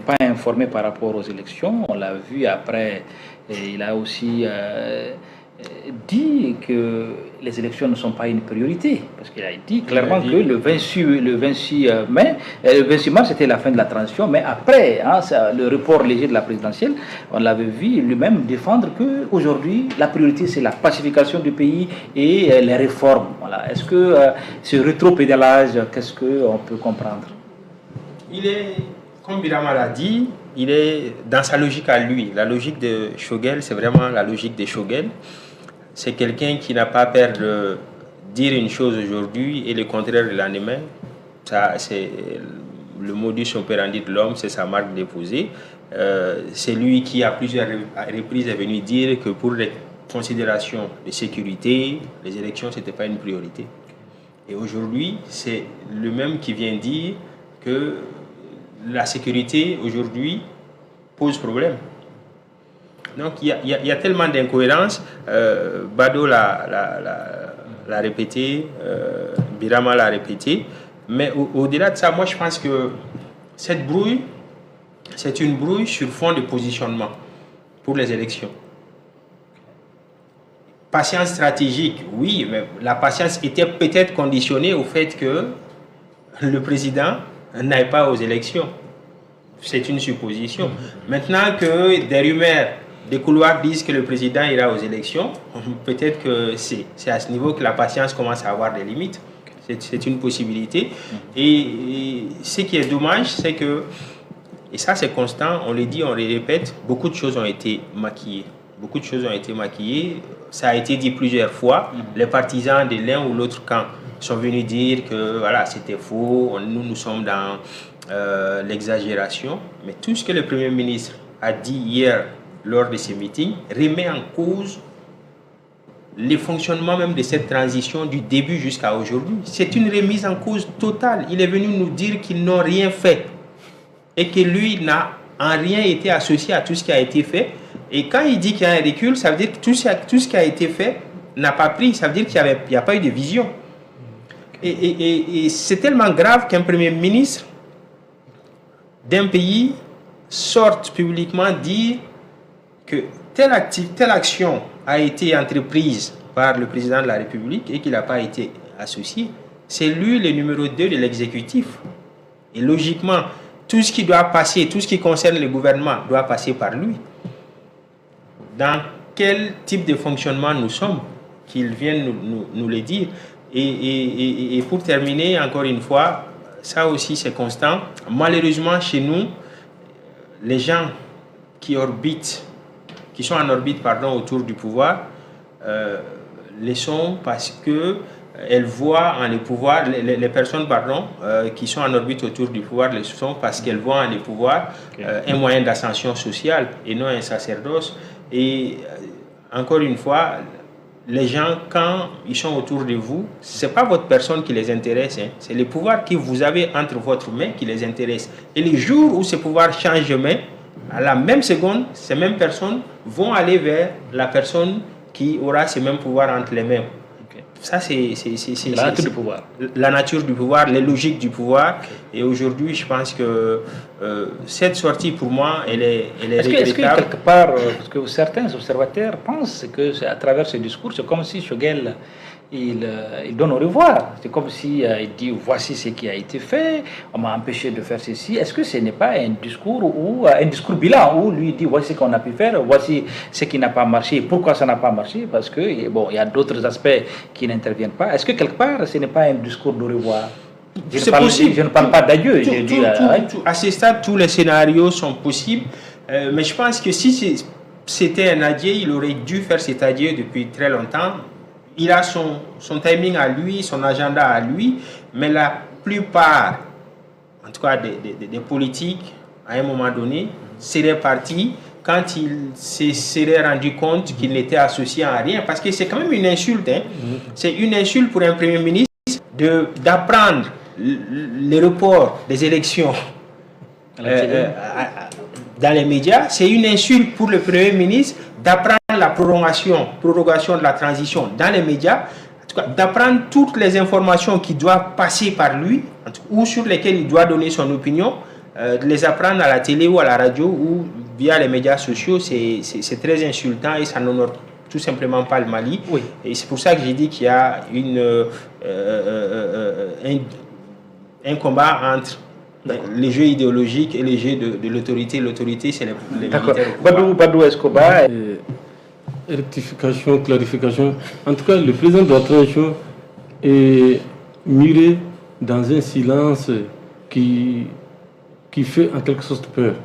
pas informé par rapport aux élections. On l'a vu après, et il a aussi dit que les élections ne sont pas une priorité, parce qu'il a dit clairement que le 26 mai, le 26 mars c'était la fin de la transition, mais après le report léger de la présidentielle, on l'avait vu lui-même défendre qu'aujourd'hui la priorité c'est la pacification du pays et les réformes. Voilà. Est-ce que ce rétropédalage, qu'est-ce qu'on peut comprendre? Il est, comme Birama l'a dit, il est dans sa logique à lui. La logique de Shogel, c'est vraiment la logique de Shogel. C'est quelqu'un qui n'a pas peur de dire une chose aujourd'hui et le contraire le lendemain. Ça, c'est le modus operandi de l'homme, c'est sa marque déposée. C'est lui qui, à plusieurs reprises, est venu dire que pour les considérations de sécurité, les élections, ce n'était pas une priorité. Et aujourd'hui, c'est le même qui vient dire que la sécurité, aujourd'hui, pose problème. Donc, il y a tellement d'incohérences. Bado l'a répété, Birama l'a répété. Mais au-delà de ça, moi, je pense que cette brouille, c'est une brouille sur fond de positionnement pour les élections. Patience stratégique, oui, mais la patience était peut-être conditionnée au fait que le président n'aille pas aux élections. C'est une supposition. Maintenant que des rumeurs, des couloirs disent que le président ira aux élections, peut-être que c'est à ce niveau que la patience commence à avoir des limites. C'est une possibilité. Et ce qui est dommage, c'est que, et ça c'est constant, on le dit, on le répète, beaucoup de choses ont été maquillées. Beaucoup de choses ont été maquillées. Ça a été dit plusieurs fois. Les partisans de l'un ou l'autre camp sont venus dire que voilà, c'était faux, nous sommes dans l'exagération. Mais tout ce que le Premier ministre a dit hier lors de ces meetings remet en cause le fonctionnement même de cette transition du début jusqu'à aujourd'hui. C'est une remise en cause totale. Il est venu nous dire qu'ils n'ont rien fait et que lui n'a en rien été associé à tout ce qui a été fait. Et quand il dit qu'il y a un recul, ça veut dire que tout ce qui a été fait n'a pas pris. Ça veut dire qu'il n'y a pas eu de vision. Et c'est tellement grave qu'un Premier ministre d'un pays sorte publiquement dire que telle action a été entreprise par le président de la République et qu'il n'a pas été associé. C'est lui le numéro 2 de l'exécutif. Et logiquement, tout ce qui doit passer, tout ce qui concerne le gouvernement doit passer par lui. Dans quel type de fonctionnement nous sommes, qu'il vienne nous le dire. Et pour terminer, encore une fois, ça aussi c'est constant. Malheureusement, chez nous, les gens qui sont en orbite autour du pouvoir, le sont parce que elles voient en le pouvoir, les personnes qui sont en orbite autour du pouvoir le sont parce qu'elles voient en le pouvoir un moyen d'ascension sociale et non un sacerdoce. Et encore une fois, les gens, quand ils sont autour de vous, ce n'est pas votre personne qui les intéresse, c'est le pouvoir que vous avez entre votre main qui les intéresse. Et le jour où ce pouvoir change de main, à la même seconde, ces mêmes personnes vont aller vers la personne qui aura ces mêmes pouvoirs entre les mains. Ça, c'est la nature du pouvoir. La nature du pouvoir, les logiques du pouvoir. Et aujourd'hui, je pense que cette sortie, pour moi, elle est regrettable. Est-ce que quelque part, parce que certains observateurs pensent que à travers ce discours, c'est comme si Shogel il donne au revoir. C'est comme si il dit voici ce qui a été fait, on m'a empêché de faire ceci. Est-ce que ce n'est pas un discours ou un discours bilan où lui dit voici ce qu'on a pu faire, voici ce qui n'a pas marché, pourquoi ça n'a pas marché? Parce que bon, il y a d'autres aspects qui n'interviennent pas. Est-ce que quelque part ce n'est pas un discours de revoir? C'est possible. Je ne parle pas d'adieu. À ce stade, tous les scénarios sont possibles. Mais je pense que si c'était un adieu, il aurait dû faire cet adieu depuis très longtemps. Il a son timing à lui, son agenda à lui, mais la plupart, en tout cas des politiques, à un moment donné, seraient partis quand il se serait rendu compte qu'il n'était associé à rien. Parce que c'est quand même une insulte. C'est une insulte pour un Premier ministre d'apprendre le report des élections dans les médias. C'est une insulte pour le Premier ministre d'apprendre la prorogation de la transition dans les médias, en tout cas, d'apprendre toutes les informations qui doivent passer par lui ou sur lesquelles il doit donner son opinion de les apprendre à la télé ou à la radio ou via les médias sociaux, c'est très insultant et ça n'honore tout simplement pas le Mali. Oui. Et c'est pour ça que j'ai dit qu'il y a un combat entre les jeux idéologiques et les jeux de l'autorité. L'autorité, c'est les D'accord. militaires. Badou Escobar. Rectification, clarification. En tout cas, le président de la transition est muré dans un silence qui fait en quelque sorte peur.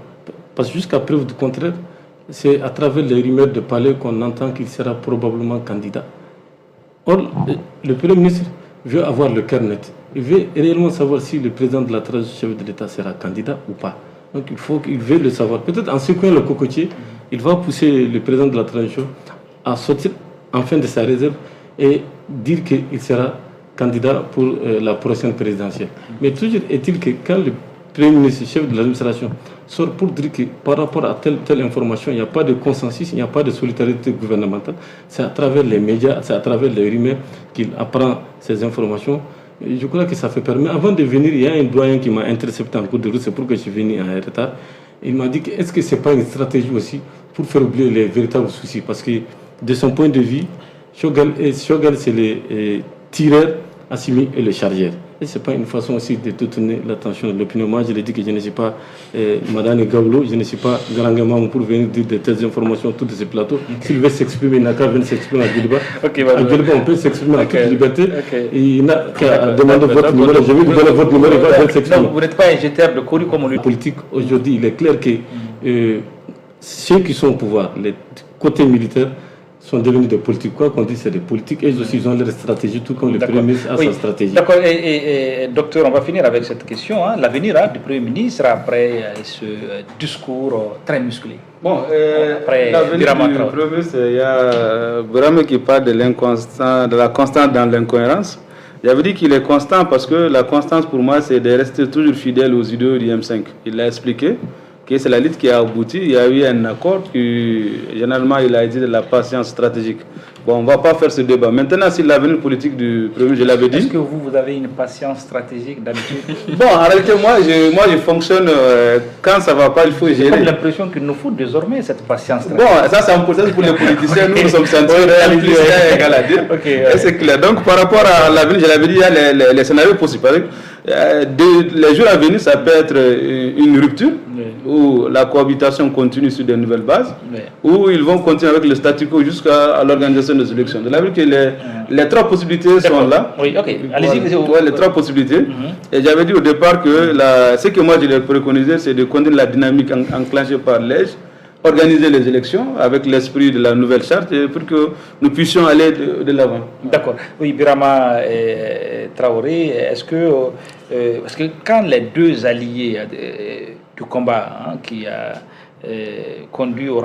Parce que jusqu'à preuve du contraire, c'est à travers les rumeurs de palais qu'on entend qu'il sera probablement candidat. Or, le Premier ministre veut avoir le cœur net. Il veut réellement savoir si le président de la transition, chef de l'État, sera candidat ou pas. Donc il veut le savoir. Peut-être en secouant le cocotier, il va pousser le président de la transition à sortir enfin de sa réserve et dire qu'il sera candidat pour la prochaine présidentielle. Mais toujours est-il que quand le Premier ministre, chef de l'administration, sort pour dire que par rapport à telle information, il n'y a pas de consensus, il n'y a pas de solidarité gouvernementale, c'est à travers les médias, c'est à travers les rumeurs qu'il apprend ces informations. Et je crois que ça fait peur. Mais avant de venir, il y a un doyen qui m'a intercepté en cours de route, c'est pour que je suis venu en retard. Il m'a dit que est-ce que ce n'est pas une stratégie aussi pour faire oublier les véritables soucis? Parce que de son point de vue, Choguel, c'est le tireur, Assimi et le chargeur. Et ce n'est pas une façon aussi de détourner l'attention de l'opinion. Moi, je l'ai dit que je ne suis pas Madame Gablo, je ne suis pas grand gamin pour venir dire de telles informations autour de ces plateaux. S'il veut s'exprimer, il n'a qu'à venir s'exprimer à Guilba. À Guilba, on peut s'exprimer à toute liberté. Et il n'a qu'à demander votre numéro. Je vais vous donner votre numéro, il va venir s'exprimer. Non, vous n'êtes pas un jeteur de courrier comme on le dit. Politique, aujourd'hui, il est clair que ceux qui sont au pouvoir, les côtés militaires, sont devenus des politiques. Quoi qu'on dise, c'est des politiques. Et aussi, ils ont leur stratégie, tout comme le Premier ministre a sa stratégie. D'accord. Et docteur, on va finir avec cette question. L'avenir du Premier ministre après ce discours très musclé. Bon, l'avenir du Premier ministre, il y a vraiment qui parle de la constance dans l'incohérence. J'avais dit qu'il est constant parce que la constance pour moi, c'est de rester toujours fidèle aux idéaux du M5. Il l'a expliqué. C'est la lutte qui a abouti. Il y a eu un accord qui, généralement, il a dit de la patience stratégique. Bon, on ne va pas faire ce débat. Maintenant, si l'avenir politique du Premier, je l'avais dit. Est-ce que vous avez une patience stratégique d'habitude? Bon, en réalité, moi, je fonctionne quand ça ne va pas, il faut gérer. J'ai comme l'impression qu'il nous faut désormais cette patience stratégique. Bon, ça, c'est un processus pour les politiciens. Nous sommes sensibles égal à dire. C'est clair. Donc, par rapport à l'avenir, je l'avais dit, il y a les scénarios possibles. Les jours à venir, ça peut être une rupture où la cohabitation continue sur de nouvelles bases, où ils vont continuer avec le statu quo jusqu'à l'organisation des élections. De la vie que les trois possibilités sont là. Oui, ok. Allez-y. Les trois possibilités. Et j'avais dit au départ que ce que moi je l'ai préconisé, c'est de continuer la dynamique enclenchée par l'EJ, organiser les élections avec l'esprit de la nouvelle charte pour que nous puissions aller de l'avant. D'accord. Oui, Birama Traoré, est-ce que, parce que quand les deux alliés du combat qui a conduit au